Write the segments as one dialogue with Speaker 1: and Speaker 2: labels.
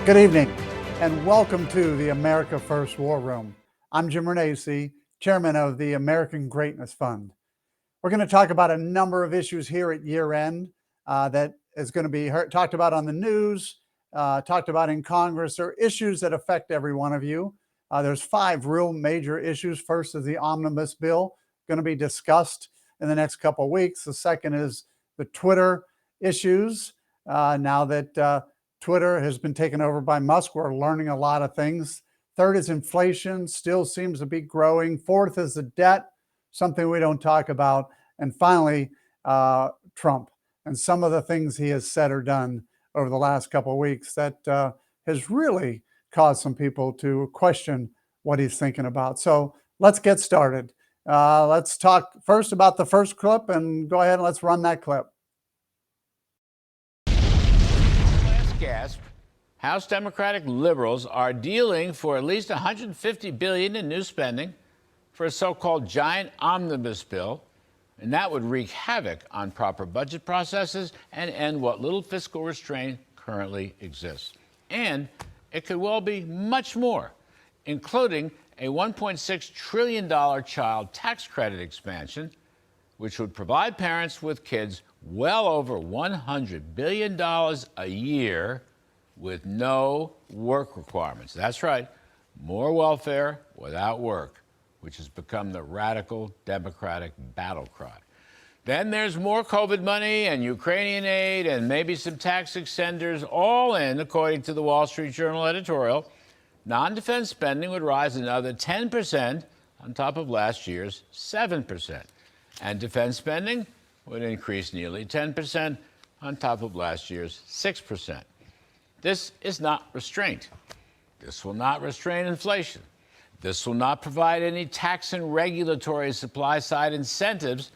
Speaker 1: Good evening, and welcome to the America First War Room. I'm Jim Renacci, chairman of the American Greatness Fund. We're going to talk about a number of issues here at year end that is going to be talked about on the news, talked about in Congress, or issues that affect every one of you. There's 5 real major issues. First is the omnibus bill, going to be discussed in the next couple of weeks. The second is the Twitter issues. Now that Twitter has been taken over by Musk, we're learning a lot of things. Third is inflation, still seems to be growing. Fourth is the debt, something we don't talk about. And finally, Trump and some of the things he has said or done over the last couple of weeks that has really caused some people to question what he's thinking about. So let's get started. Let's talk first about the first clip, and go ahead and let's run that clip.
Speaker 2: Gasp, House Democratic liberals are dealing for at least $150 billion in new spending for a so-called giant omnibus bill, and that would wreak havoc on proper budget processes and end what little fiscal restraint currently exists. And it could well be much more, including a $1.6 trillion child tax credit expansion, which would provide parents with kids well over $100 billion a year with no work requirements. That's right, more welfare without work, which has become the radical Democratic battle cry. Then there's more COVID money and Ukrainian aid and maybe some tax extenders, all in, according to the Wall Street Journal editorial. Non-defense spending would rise another 10% on top of last year's 7%. And defense spending would increase nearly 10% on top of last year's 6%. This is not restraint. This will not restrain inflation. This will not provide any tax and regulatory supply-side incentives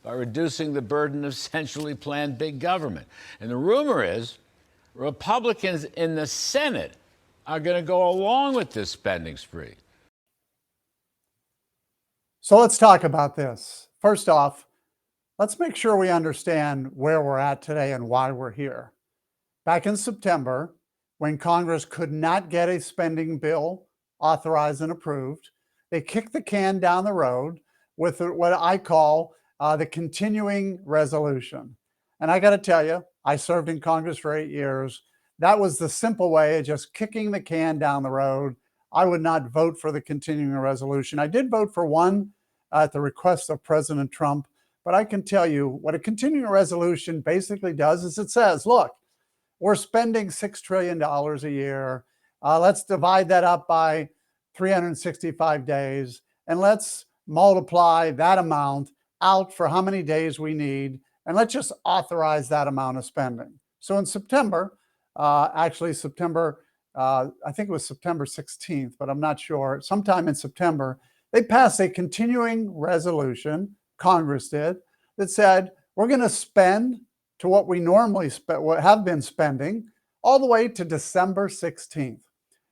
Speaker 2: by reducing the burden of centrally planned big government. And the rumor is Republicans in the Senate are going to go along with this spending spree.
Speaker 1: So let's talk about this. First off, let's make sure we understand where we're at today and why we're here. Back in September, when Congress could not get a spending bill authorized and approved, they kicked the can down the road with what I call the continuing resolution. And I got to tell you, I served in Congress for 8 years. That was the simple way of just kicking the can down the road. I would not vote for the continuing resolution. I did vote for one at the request of President Trump. But I can tell you what a continuing resolution basically does is it says, look, we're spending $6 trillion a year. Let's divide that up by 365 days, and let's multiply that amount out for how many days we need, and let's just authorize that amount of spending. So in September, I think it was September 16th, but I'm not sure, sometime in September, they passed a continuing resolution, Congress did, that said we're going to spend to what we normally have been spending all the way to December 16th.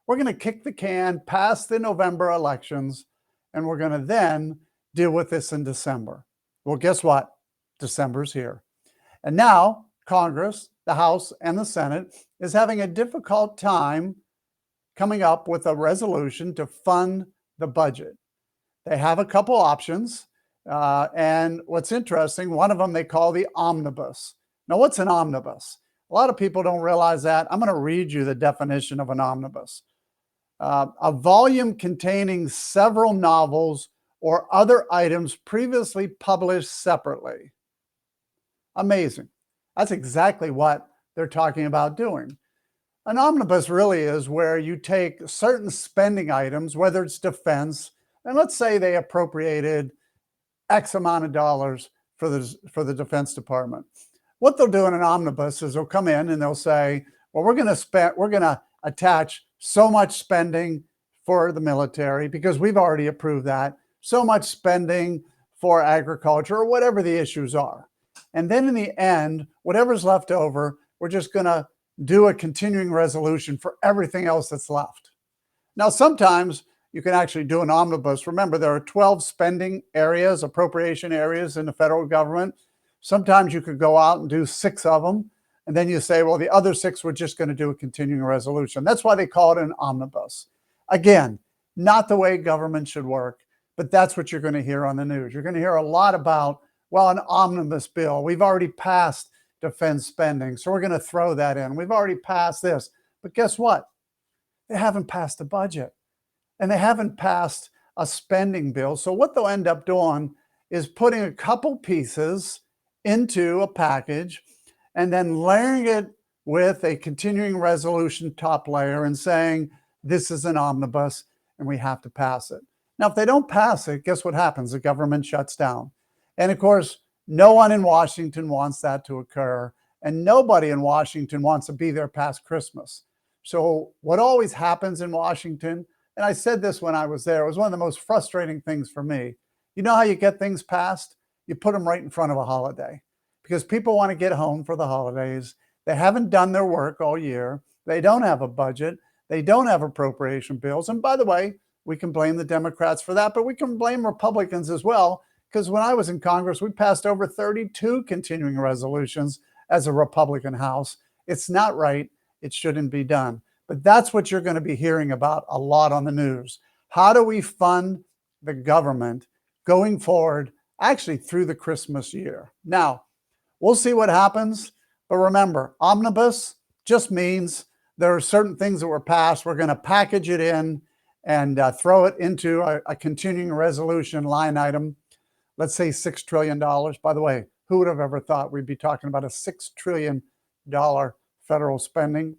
Speaker 1: We're going to kick the can past the November elections, and we're going to then deal with this in December. Well, guess what? December's here. And now Congress, the House and the Senate, is having a difficult time coming up with a resolution to fund the budget. They have a couple options. And what's interesting, one of them they call the omnibus. Now, what's an omnibus? A lot of people don't realize that. I'm going to read you the definition of an omnibus. A volume containing several novels or other items previously published separately. Amazing. That's exactly what they're talking about doing. An omnibus really is where you take certain spending items, whether it's defense, and let's say they appropriated X amount of dollars for the Defense Department. What they'll do in an omnibus is they'll come in and they'll say, well, we're going to attach so much spending for the military because we've already approved that, so much spending for agriculture or whatever the issues are. And then in the end, whatever's left over, we're just going to do a continuing resolution for everything else that's left. Now, sometimes you can actually do an omnibus. Remember, there are 12 spending areas, appropriation areas in the federal government. Sometimes you could go out and do 6 of them. And then you say, well, the other 6 we're just going to do a continuing resolution. That's why they call it an omnibus. Again, not the way government should work, but that's what you're going to hear on the news. You're going to hear a lot about, well, an omnibus bill. We've already passed defense spending, so we're going to throw that in. We've already passed this. But guess what? They haven't passed a budget, and they haven't passed a spending bill. So what they'll end up doing is putting a couple pieces into a package and then layering it with a continuing resolution top layer and saying, this is an omnibus and we have to pass it. Now, if they don't pass it, guess what happens? The government shuts down. And of course, no one in Washington wants that to occur. And nobody in Washington wants to be there past Christmas. So what always happens in Washington, and I said this when I was there, it was one of the most frustrating things for me. You know how you get things passed? You put them right in front of a holiday, because people want to get home for the holidays. They haven't done their work all year. They don't have a budget. They don't have appropriation bills. And by the way, we can blame the Democrats for that, but we can blame Republicans as well, because when I was in Congress, we passed over 32 continuing resolutions as a Republican House. It's not right. It shouldn't be done. But that's what you're going to be hearing about a lot on the news. How do we fund the government going forward, actually through the Christmas year? Now, we'll see what happens. But remember, omnibus just means there are certain things that were passed. We're going to package it in and throw it into a continuing resolution line item. Let's say $6 trillion. By the way, who would have ever thought we'd be talking about a $6 trillion federal spending?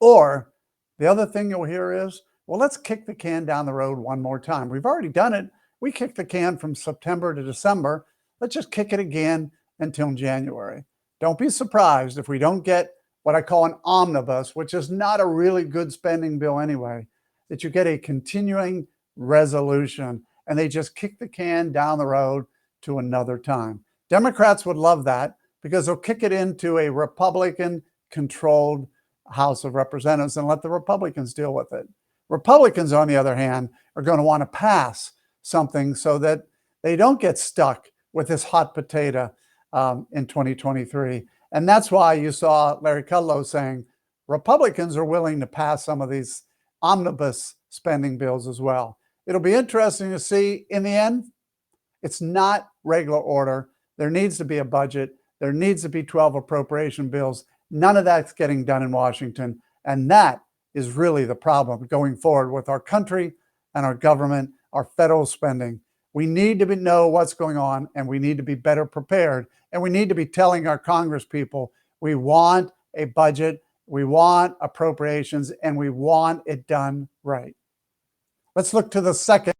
Speaker 1: Or the other thing you'll hear is, well, let's kick the can down the road one more time. We've already done it. We kicked the can from September to December. Let's just kick it again until January. Don't be surprised if we don't get what I call an omnibus, which is not a really good spending bill anyway, that you get a continuing resolution and they just kick the can down the road to another time. Democrats would love that because they'll kick it into a Republican-controlled House of Representatives and let the Republicans deal with it. Republicans, on the other hand, are going to want to pass something so that they don't get stuck with this hot potato in 2023. And that's why you saw Larry Kudlow saying Republicans are willing to pass some of these omnibus spending bills as well. It'll be interesting to see. In the end, it's not regular order. There needs to be a budget. There needs to be 12 appropriation bills. None of that's getting done in Washington. And that is really the problem going forward with our country and our government, our federal spending. We need to know what's going on, and we need to be better prepared. And we need to be telling our Congress people, we want a budget, we want appropriations, and we want it done right. Let's look to the second.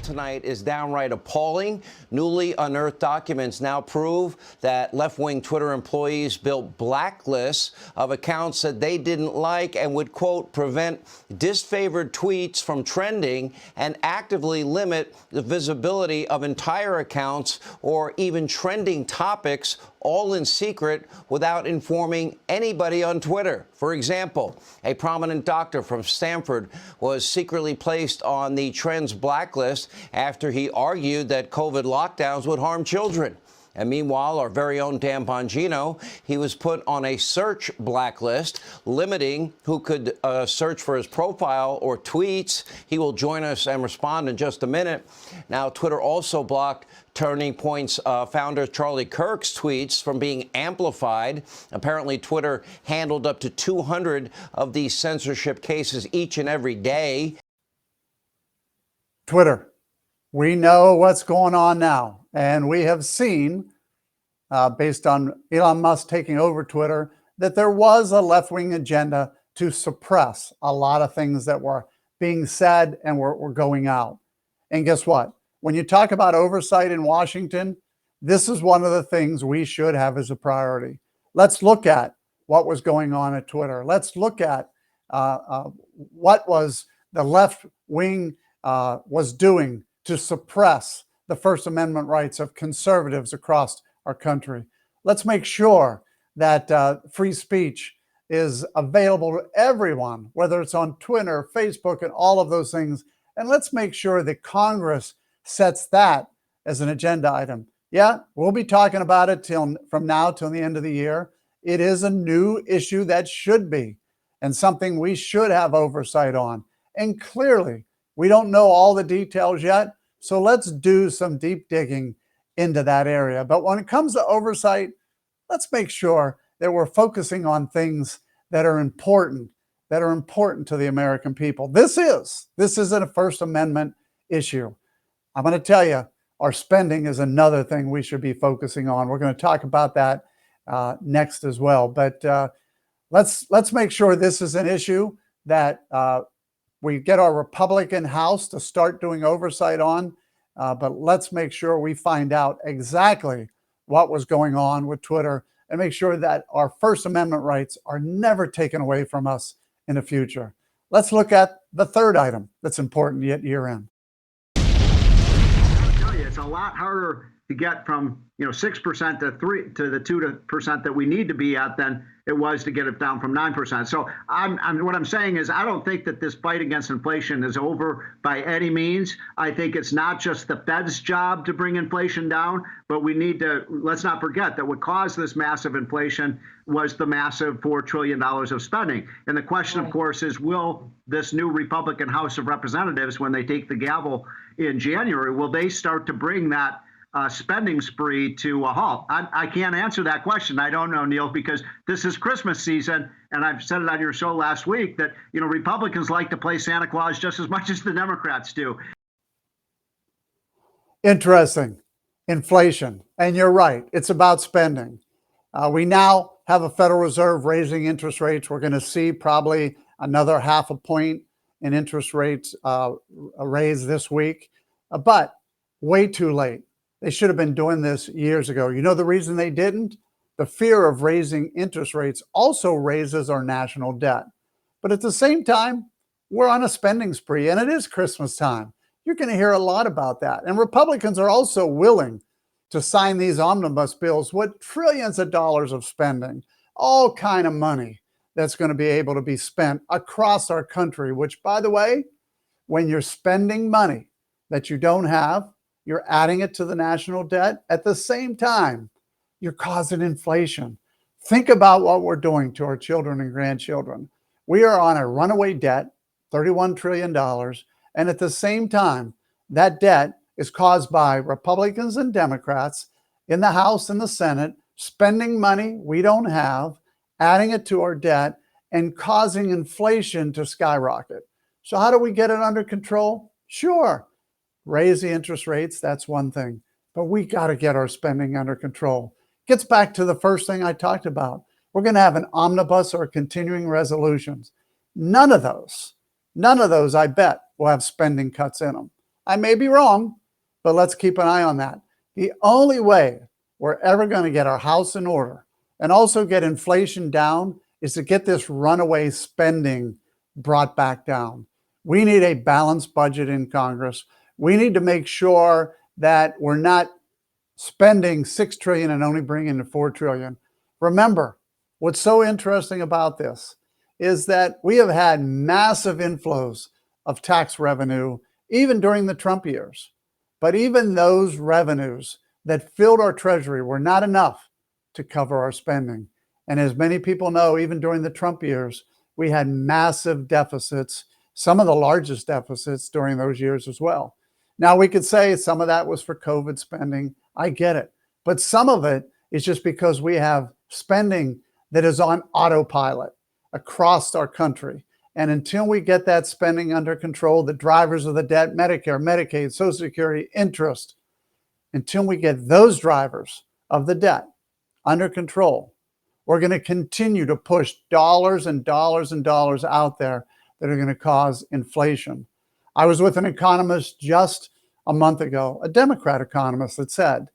Speaker 3: Tonight is downright appalling. Newly unearthed documents now prove that left-wing Twitter employees built blacklists of accounts that they didn't like and would, quote, prevent disfavored tweets from trending and actively limit the visibility of entire accounts or even trending topics, all in secret without informing anybody on Twitter. For example, a prominent doctor from Stanford was secretly placed on the Trends blacklist after he argued that COVID lockdowns would harm children. And meanwhile, our very own Dan Bongino, he was put on a search blacklist, limiting who could search for his profile or tweets. He will join us and respond in just a minute. Now, Twitter also blocked Turning Point's founder Charlie Kirk's tweets from being amplified. Apparently, Twitter handled up to 200 of these censorship cases each and every day.
Speaker 1: Twitter. We know what's going on now, and we have seen, based on Elon Musk taking over Twitter, that there was a left-wing agenda to suppress a lot of things that were being said and were going out. And guess what? When you talk about oversight in Washington, this is one of the things we should have as a priority. Let's look at what was going on at Twitter. Let's look at what was the left wing was doing to suppress the First Amendment rights of conservatives across our country. Let's make sure that free speech is available to everyone, whether it's on Twitter, Facebook, and all of those things. And let's make sure that Congress sets that as an agenda item. Yeah, we'll be talking about it from now till the end of the year. It is a new issue that should be, and something we should have oversight on. And clearly, we don't know all the details yet, so let's do some deep digging into that area. But when it comes to oversight, let's make sure that we're focusing on things that are important to the American people. This isn't a First Amendment issue. I'm going to tell you, our spending is another thing we should be focusing on. We're going to talk about that next as well. But let's make sure this is an issue that we get our Republican House to start doing oversight on. But let's make sure we find out exactly what was going on with Twitter and make sure that our First Amendment rights are never taken away from us in the future. Let's look at the third item that's important at year end.
Speaker 4: I'll tell you, it's a lot harder to get from 6% to the 2% that we need to be at than it was to get it down from 9%. So what I'm saying is I don't think that this fight against inflation is over by any means. I think it's not just the Fed's job to bring inflation down, but let's not forget that what caused this massive inflation was the massive $4 trillion of spending. And the question, of course, is will this new Republican House of Representatives, when they take the gavel in January, will they start to bring that spending spree to a halt? I can't answer that question. I don't know, Neil, because this is Christmas season, and I've said it on your show last week that Republicans like to play Santa Claus just as much as the Democrats do.
Speaker 1: Interesting. Inflation. And you're right. It's about spending. We now have a Federal Reserve raising interest rates. We're going to see probably another 0.5 point in interest rates raise this week, but way too late. They should have been doing this years ago. You know the reason they didn't? The fear of raising interest rates also raises our national debt. But at the same time, we're on a spending spree, and it is Christmas time. You're going to hear a lot about that. And Republicans are also willing to sign these omnibus bills with trillions of dollars of spending, all kind of money that's going to be able to be spent across our country, which, by the way, when you're spending money that you don't have, you're adding it to the national debt. At the same time, you're causing inflation. Think about what we're doing to our children and grandchildren. We are on a runaway debt, $31 trillion. And at the same time, that debt is caused by Republicans and Democrats in the House and the Senate spending money we don't have, adding it to our debt, and causing inflation to skyrocket. So how do we get it under control? Sure. Raise the interest rates, that's one thing. But we got to get our spending under control. Gets back to the first thing I talked about. We're going to have an omnibus or continuing resolutions. None of those, I bet, will have spending cuts in them. I may be wrong, but let's keep an eye on that. The only way we're ever going to get our house in order and also get inflation down is to get this runaway spending brought back down. We need a balanced budget in Congress. We need to make sure that we're not spending $6 trillion and only bringing in $4 trillion. Remember, what's so interesting about this is that we have had massive inflows of tax revenue even during the Trump years. But even those revenues that filled our treasury were not enough to cover our spending. And as many people know, even during the Trump years, we had massive deficits, some of the largest deficits during those years as well. Now, we could say some of that was for COVID spending. I get it. But some of it is just because we have spending that is on autopilot across our country. And until we get that spending under control, the drivers of the debt, Medicare, Medicaid, Social Security, interest, until we get those drivers of the debt under control, we're going to continue to push dollars and dollars and dollars out there that are going to cause inflation. I was with an economist just a month ago, a Democrat economist, that said,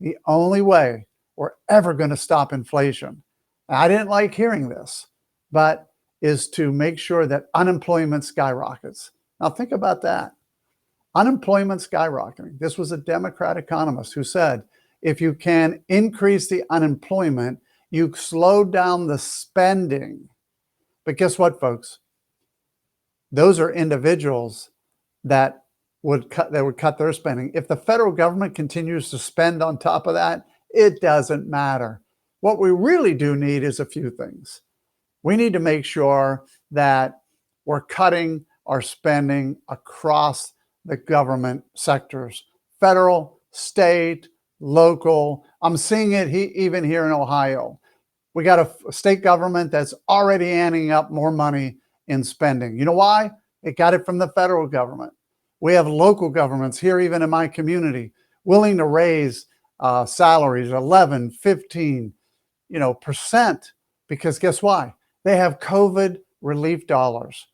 Speaker 1: the only way we're ever going to stop inflation, and I didn't like hearing this, but is to make sure that unemployment skyrockets. Now think about that. Unemployment skyrocketing. This was a Democrat economist who said, if you can increase the unemployment, you slow down the spending. But guess what, folks? Those are individuals that would cut their spending. If the federal government continues to spend on top of that, it doesn't matter. What we really do need is a few things. We need to make sure that we're cutting our spending across the government sectors, federal, state, local. I'm seeing it even here in Ohio. We got a state government that's already adding up more money in spending. You know why? It got it from the federal government. We have local governments here, even in my community, willing to raise salaries 11, 15, percent, because guess why? They have COVID relief dollars.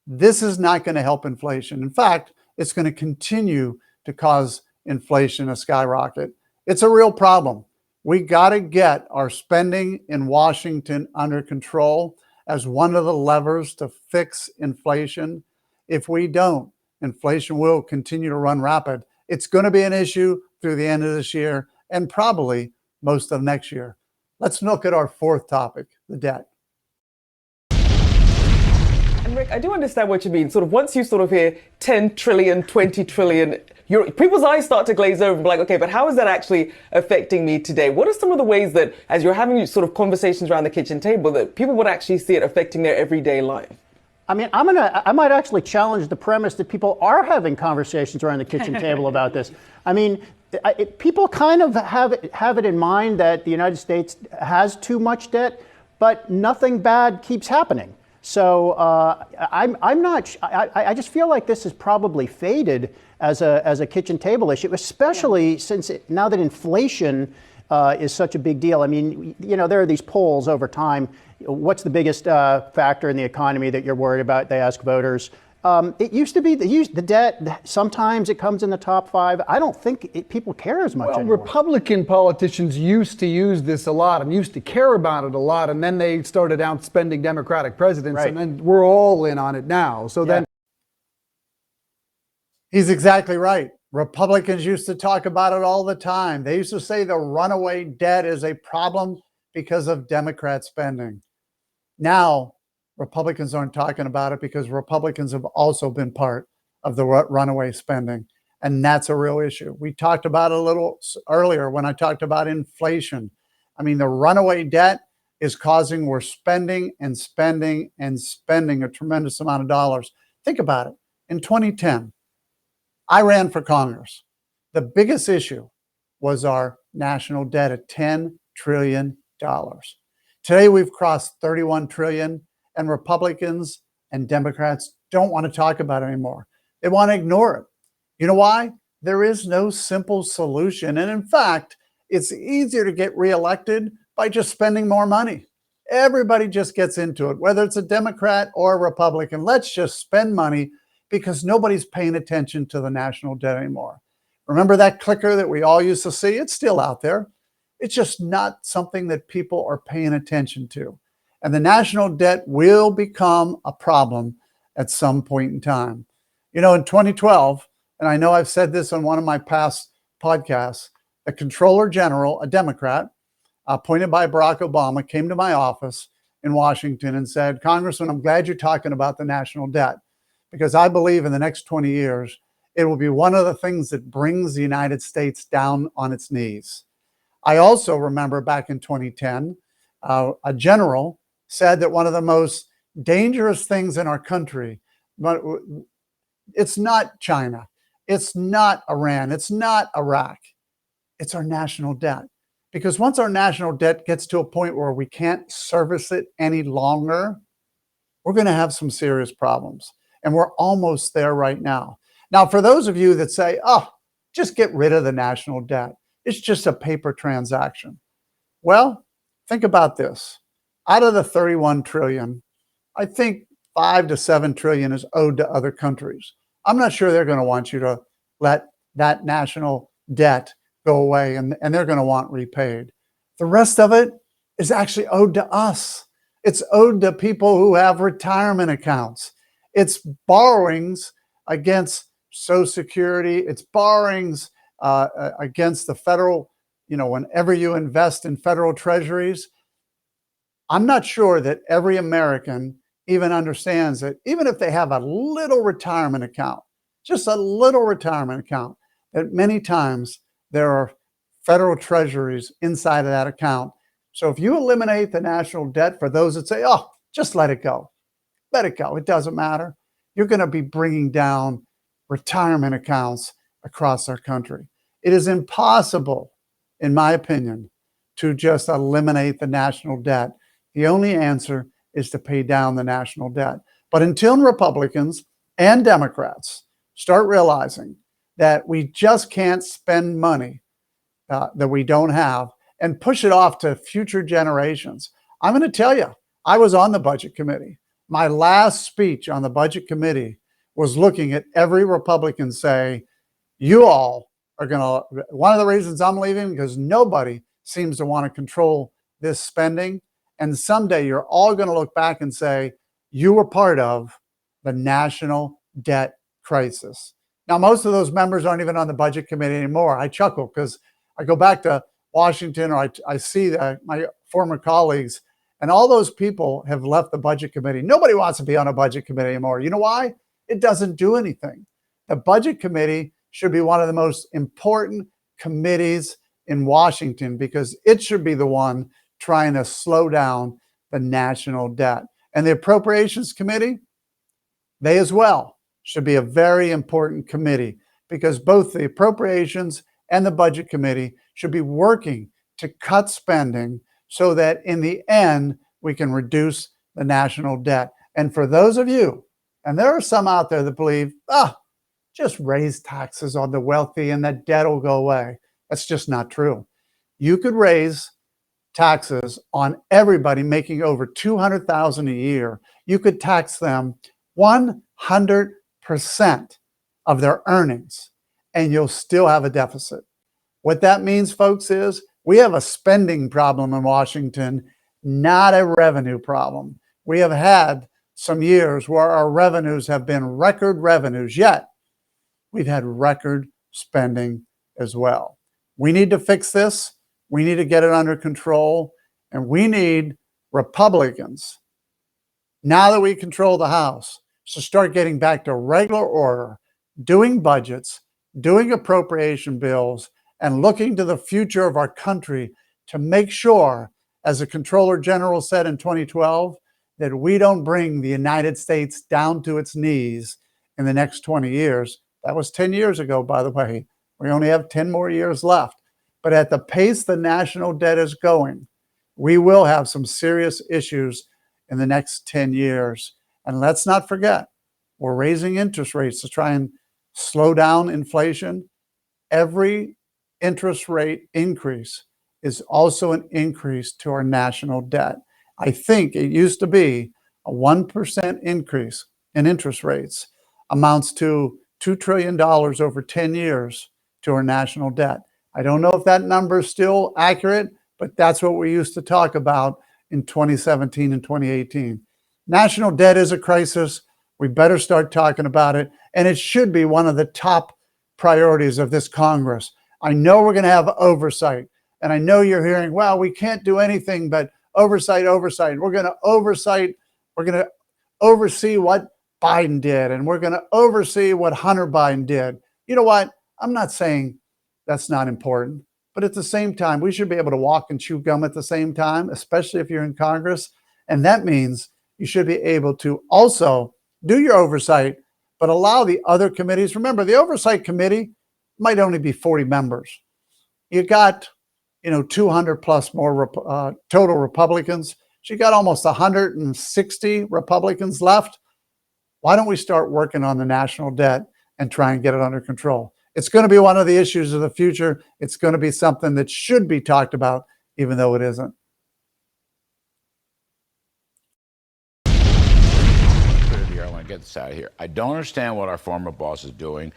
Speaker 1: This is not going to help inflation. In fact, it's going to continue to cause inflation to skyrocket. It's a real problem. We got to get our spending in Washington under control as one of the levers to fix inflation. If we don't, inflation will continue to run rapid. It's going to be an issue through the end of this year and probably most of next year. Let's look at our fourth topic, the debt.
Speaker 5: And Rick, I do understand what you mean. Sort of once you sort of hear 10 trillion, 20 trillion, people's eyes start to glaze over and be like, okay, but how is that actually affecting me today? What are some of the ways that, as you're having sort of conversations around the kitchen table, that people would actually see it affecting their everyday life?
Speaker 6: I mean, I might actually challenge the premise that people are having conversations around the kitchen table about this. I mean, people kind of have it in mind that the United States has too much debt, but nothing bad keeps happening. So I just feel like this is probably faded as a kitchen table issue, especially since now that inflation is such a big deal. I mean, there are these polls over time. What's the biggest factor in the economy that you're worried about? They ask voters. It used to be the debt. Sometimes it comes in the top 5. I don't think people care as much anymore.
Speaker 7: Republican politicians used to use this a lot and used to care about it a lot, and then they started outspending Democratic presidents,
Speaker 6: Right.
Speaker 7: and then we're all in on it now. So then
Speaker 1: He's exactly right. Republicans used to talk about it all the time. They used to say the runaway debt is a problem because of Democrat spending. Now, Republicans aren't talking about it because Republicans have also been part of the runaway spending. And that's a real issue. We talked about it a little earlier when I talked about inflation. I mean, the runaway debt is causing we're spending and spending and spending a tremendous amount of dollars. Think about it. In 2010, I ran for Congress. The biggest issue was our national debt at $10 trillion. Today, we've crossed 31 trillion, and Republicans and Democrats don't want to talk about it anymore. They want to ignore it. You know why? There is no simple solution. And in fact, it's easier to get reelected by just spending more money. Everybody just gets into it, whether it's a Democrat or a Republican. Let's just spend money because nobody's paying attention to the national debt anymore. Remember that clicker that we all used to see? It's still out there. It's just not something that people are paying attention to. And the national debt will become a problem at some point in time. In 2012, and I know I've said this on one of my past podcasts, a Comptroller General, a Democrat, appointed by Barack Obama, came to my office in Washington and said, "Congressman, I'm glad you're talking about the national debt, because I believe in the next 20 years, it will be one of the things that brings the United States down on its knees." I also remember back in 2010, a general said that one of the most dangerous things in our country, but it's not China, it's not Iran, it's not Iraq, it's our national debt. Because once our national debt gets to a point where we can't service it any longer, we're going to have some serious problems. And we're almost there right now. Now, for those of you that say, oh, just get rid of the national debt, it's just a paper transaction. Well, think about this. Out of the 31 trillion, I think 5 to 7 trillion is owed to other countries. I'm not sure they're going to want you to let that national debt go away and they're going to want repaid. The rest of it is actually owed to us. It's owed to people who have retirement accounts. It's borrowings against Social Security. It's borrowings against the federal, whenever you invest in federal treasuries. I'm not sure that every American even understands that even if they have a little retirement account, just a little retirement account, that many times there are federal treasuries inside of that account. So if you eliminate the national debt, for those that say, oh, just let it go, it doesn't matter, you're going to be bringing down retirement accounts across our country. It is impossible, in my opinion, to just eliminate the national debt. The only answer is to pay down the national debt. But until Republicans and Democrats start realizing that we just can't spend money that we don't have and push it off to future generations. I'm going to tell you, I was on the Budget Committee. My last speech on the Budget Committee was looking at every Republican say, you all are going to, one of the reasons I'm leaving, because nobody seems to want to control this spending. And someday you're all going to look back and say, you were part of the national debt crisis. Now, most of those members aren't even on the Budget Committee anymore. I chuckle because I go back to Washington, or I see my former colleagues, and all those people have left the Budget Committee. Nobody wants to be on a Budget Committee anymore. You know why? It doesn't do anything. The Budget Committee should be one of the most important committees in Washington, because it should be the one trying to slow down the national debt. And the Appropriations Committee, they as well should be a very important committee, because both the Appropriations and the Budget Committee should be working to cut spending so that in the end, we can reduce the national debt. And for those of you, and there are some out there that believe, just raise taxes on the wealthy and that debt will go away. That's just not true. You could raise taxes on everybody making over $200,000 a year. You could tax them 100% of their earnings, and you'll still have a deficit. What that means, folks, is we have a spending problem in Washington, not a revenue problem. We have had some years where our revenues have been record revenues, yet we've had record spending as well. We need to fix this. We need to get it under control. And we need Republicans, now that we control the House, to start getting back to regular order, doing budgets, doing appropriation bills, and looking to the future of our country to make sure, as the Comptroller General said in 2012, that we don't bring the United States down to its knees in the next 20 years. That was 10 years ago, by the way. We only have 10 more years left. But at the pace the national debt is going, we will have some serious issues in the next 10 years. And let's not forget, we're raising interest rates to try and slow down inflation. Every interest rate increase is also an increase to our national debt. I think it used to be a 1% increase in interest rates amounts to $2 trillion over 10 years to our national debt. I don't know if that number is still accurate, but that's what we used to talk about in 2017 and 2018. National debt is a crisis. We better start talking about it, and it should be one of the top priorities of this Congress. I know we're going to have oversight, and I know you're hearing, well, we can't do anything but oversight. We're going to oversee what Biden did, and we're going to oversee what Hunter Biden did. You know what? I'm not saying that's not important, but at the same time, we should be able to walk and chew gum at the same time, especially if you're in Congress. And that means you should be able to also do your oversight, but allow the other committees. Remember, the Oversight Committee might only be 40 members. You got, 200 plus more total Republicans. So you got almost 160 Republicans left. Why don't we start working on the national debt and try and get it under control? It's going to be one of the issues of the future. It's going to be something that should be talked about, even though it isn't.
Speaker 2: I want to get this out of here. I don't understand what our former boss is doing.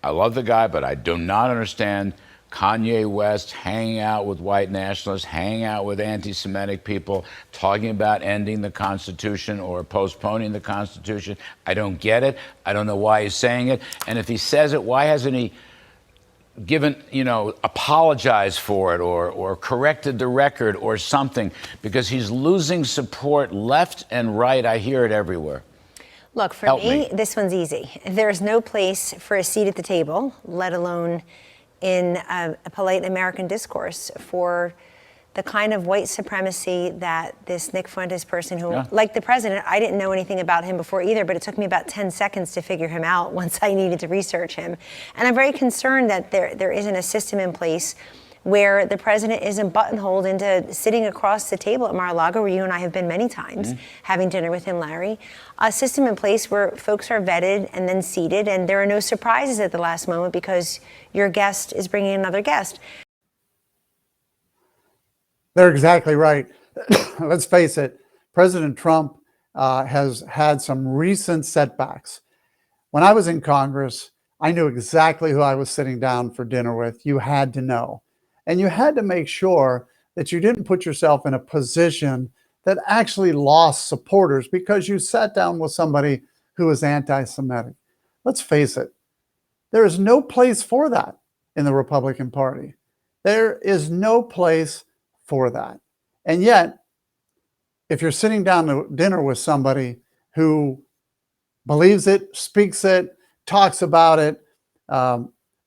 Speaker 2: I love the guy, but I do not understand Kanye West hanging out with white nationalists, hanging out with anti-Semitic people, talking about ending the Constitution or postponing the Constitution. I don't get it. I don't know why he's saying it. And if he says it, why hasn't he given, apologized for it or corrected the record or something? Because he's losing support left and right. I hear it everywhere.
Speaker 8: Look, for
Speaker 2: Help
Speaker 8: me,
Speaker 2: me.
Speaker 8: this one's easy. There's no place for a seat at the table, let alone in a polite American discourse, for the kind of white supremacy that this Nick Fuentes person who, like the president, I didn't know anything about him before either, but it took me about 10 seconds to figure him out once I needed to research him. And I'm very concerned that there isn't a system in place where the president isn't buttonholed into sitting across the table at Mar-a-Lago, where you and I have been many times, having dinner with him, Larry. A system in place where folks are vetted and then seated, and there are no surprises at the last moment because your guest is bringing another guest.
Speaker 1: They're exactly right. Let's face it, President Trump has had some recent setbacks. When I was in Congress, I knew exactly who I was sitting down for dinner with. You had to know. And you had to make sure that you didn't put yourself in a position that actually lost supporters because you sat down with somebody who was anti-Semitic. Let's face it, there is no place for that in the Republican Party. There is no place for that. And yet, if you're sitting down to dinner with somebody who believes it, speaks it, talks about it,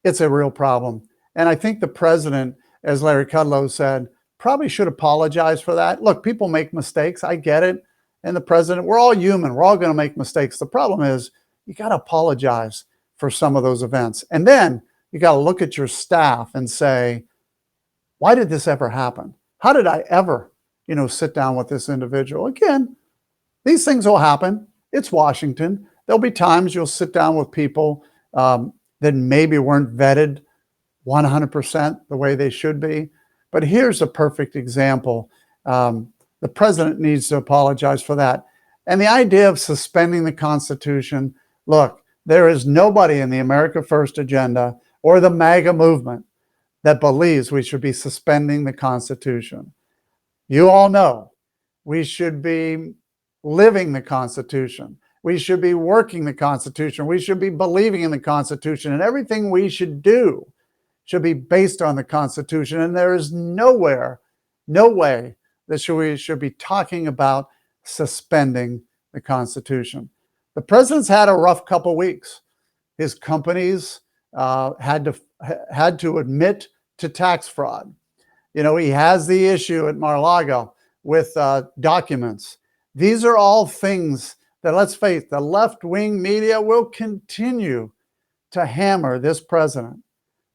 Speaker 1: it's a real problem. And I think the president, as Larry Kudlow said, probably should apologize for that. Look, people make mistakes. I get it. And the president, we're all human. We're all going to make mistakes. The problem is you got to apologize for some of those events. And then you got to look at your staff and say, why did this ever happen? How did I ever, sit down with this individual? Again, these things will happen. It's Washington. There'll be times you'll sit down with people that maybe weren't vetted 100% the way they should be. But here's a perfect example. The president needs to apologize for that. And the idea of suspending the Constitution, look, there is nobody in the America First agenda or the MAGA movement that believes we should be suspending the Constitution. You all know we should be living the Constitution. We should be working the Constitution. We should be believing in the Constitution, and everything we should do should be based on the Constitution. And there is no way that we should be talking about suspending the Constitution. The president's had a rough couple weeks. His companies had to admit to tax fraud. He has the issue at Mar-a-Lago with documents. These are all things that, let's face it, the left-wing media will continue to hammer this president.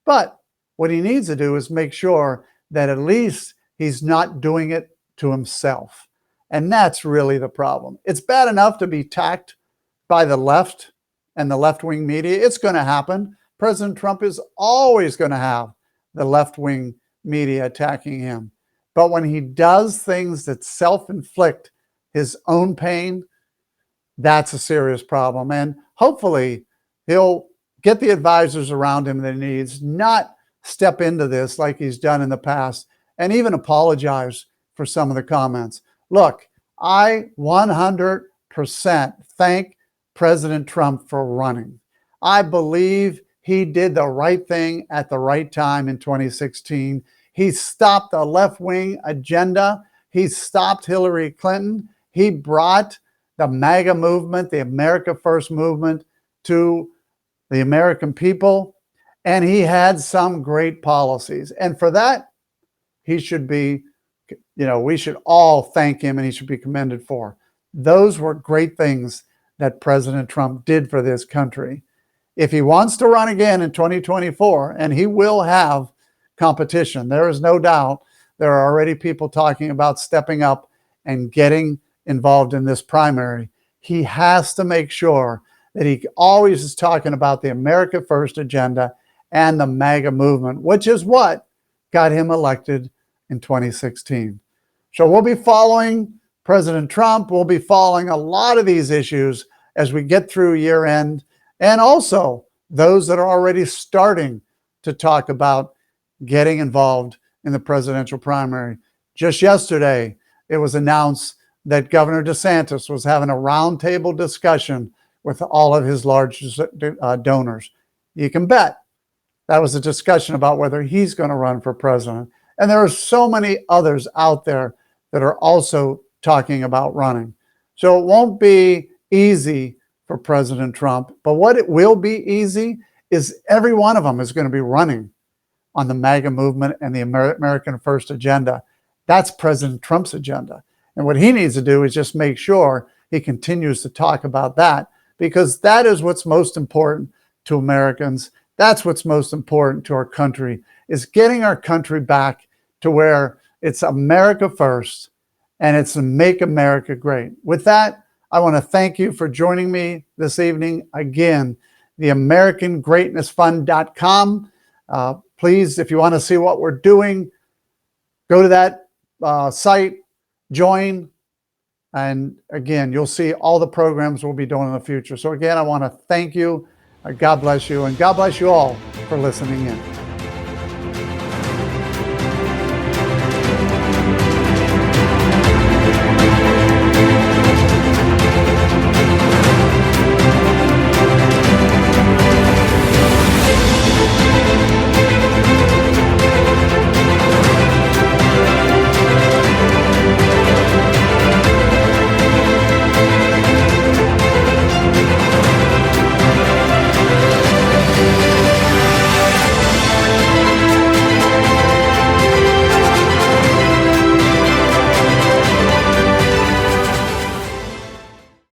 Speaker 1: But what he needs to do is make sure that at least he's not doing it to himself. And that's really the problem. It's bad enough to be attacked by the left and the left-wing media. It's going to happen. President Trump is always going to have the left-wing media attacking him. But when he does things that self-inflict his own pain, that's a serious problem. And hopefully he'll get the advisors around him that he needs, not step into this like he's done in the past, and even apologize for some of the comments. Look, I 100% thank President Trump for running. I believe he did the right thing at the right time in 2016. He stopped the left-wing agenda. He stopped Hillary Clinton. He brought the MAGA movement, the America First movement, to the American people. And he had some great policies. And for that, he should be, we should all thank him and he should be commended for. Those were great things that President Trump did for this country. If he wants to run again in 2024, and he will have competition, there is no doubt, there are already people talking about stepping up and getting involved in this primary. He has to make sure that he always is talking about the America First agenda and the MAGA movement, which is what got him elected in 2016. So we'll be following President Trump. We'll be following a lot of these issues as we get through year end, and also those that are already starting to talk about getting involved in the presidential primary. Just yesterday, it was announced that Governor DeSantis was having a roundtable discussion with all of his large donors. You can bet that was a discussion about whether he's going to run for president. And there are so many others out there that are also talking about running. So it won't be easy for for President Trump. But what it will be easy is every one of them is going to be running on the MAGA movement and the American First agenda. That's President Trump's agenda. And what he needs to do is just make sure he continues to talk about that, because that is what's most important to Americans. That's what's most important to our country, is getting our country back to where it's America first and it's Make America Great. With that, I want to thank you for joining me this evening. Again, the AmericanGreatnessFund.com. Please, if you want to see what we're doing, go to that site, join, and again, you'll see all the programs we'll be doing in the future. So again, I want to thank you. God bless you, and God bless you all for listening in.